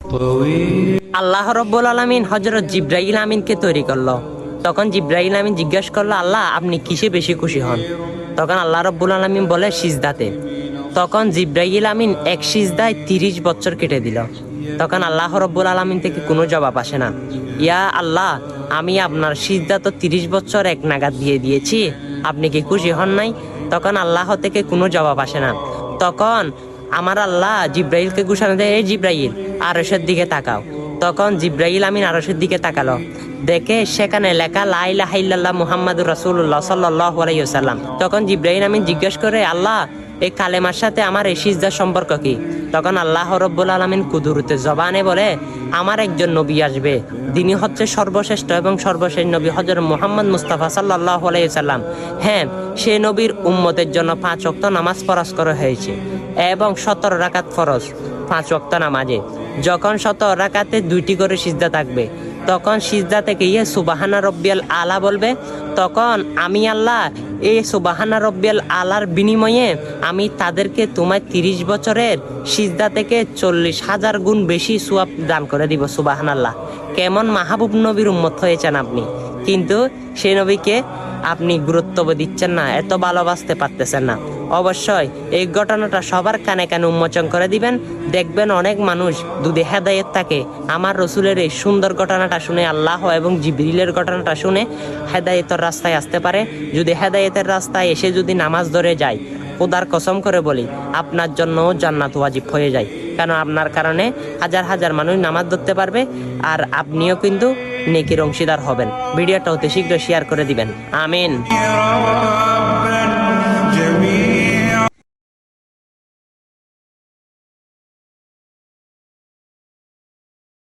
আল্লাহ রব্বুল আলামিন হযরত জিবরাইল আমিনকে তৈরি করলো। তখন জিবরাইল আমিন জিজ্ঞাসা করলো, আল্লাহ আপনি কিসে বেশি খুশি হন? তখন আল্লাহ রব্বুল আলামিন বলে, সিজদাতে। তখন জিবরাইল আমিন এক সিজদায় 30 বছর কেটে দিল। তখন আল্লাহ রব্বুল আলামিন থেকে কোনো জবাব আসে না। ইয়া আল্লাহ, আমি আপনার সিজদা তো 30 বছর এক নাগাদ দিয়ে দিয়েছি, আপনি কি খুশি হন নাই? তখন আল্লাহ থেকে কোনো জবাব আসে না। তখন আমার আল্লাহ জিব্রাইলকে ঘোষণা দেয়, এই জিব্রাইল আরশের দিকে তাকাও। তখন জিব্রাইল আমিন আরশের দিকে তাকালো, দেখে সেখানে লেখা লা ইলাহা ইল্লাল্লাহ মুহাম্মাদুর রাসূলুল্লাহ সাল্লাল্লাহু আলাইহি ওয়াসাল্লাম। তখন জিব্রাইল আমিন জিজ্ঞেস করে, আল্লাহ এই কালেমার সাথে আমার এই সিজদার সম্পর্ক কি? তখন আল্লাহ রব্বুল আলামিন কুদরতে জবানে বলে, আমার একজন নবী আসবে, তিনি হচ্ছে সর্বশ্রেষ্ঠ এবং সর্বশেষ নবী হযরত মুহাম্মদ মুস্তাফা সাল্লাল্লাহু আলাইহি ওয়াসাল্লাম। হ্যাঁ, সে নবীর উম্মতের জন্য 5 ওয়াক্ত নামাজ ফরজ করা হয়েছে এবং 17 রাকাত ফরজ 5 ওয়াক্ত নামাজে। যখন 17 রাকাতে 2টি করে সিজদা থাকবে, তখন সিজদা থেকে সুবহানা রব্বিয়াল আলা বলবে। তখন আমি আল্লাহ এই সুবহানা রব্বিয়াল আলার বিনিময়ে আমি তাদেরকে তোমার 30 বছরের সিজদা থেকে 40,000 গুণ বেশি সওয়াব দান করে দিব। সুবহানাল্লাহ, কেমন মাহবুব নবীর উম্মত হয়েছেন আপনি, কিন্তু সেই নবীকে আপনি গুরুত্ব দিচ্ছেন না, এত ভালোবাসতে পারতেছেন না। অবশ্যই এই ঘটনাটা সবার কানে কানে উন্মোচন করে দিবেন, দেখবেন অনেক মানুষ যদি হেদায়েত থাকে, আমার রসুলের এই সুন্দর ঘটনাটা শুনে, আল্লাহ এবং জিবরিলের ঘটনাটা শুনে হেদায়েতের রাস্তায় আসতে পারে। যদি হেদায়েতের রাস্তায় এসে যদি নামাজ ধরে যায়, খোদার কসম করে বলি আপনার জন্য জান্নাত ওয়াজিব হয়ে যায়, কারণ আপনার কারণে হাজার হাজার মানুষ নামাজ ধরতে পারবে, আর আপনিও কিন্তু নেকির অংশীদার হবেন। ভিডিওটা অতি শীঘ্র শেয়ার করে দিবেন। আমিন।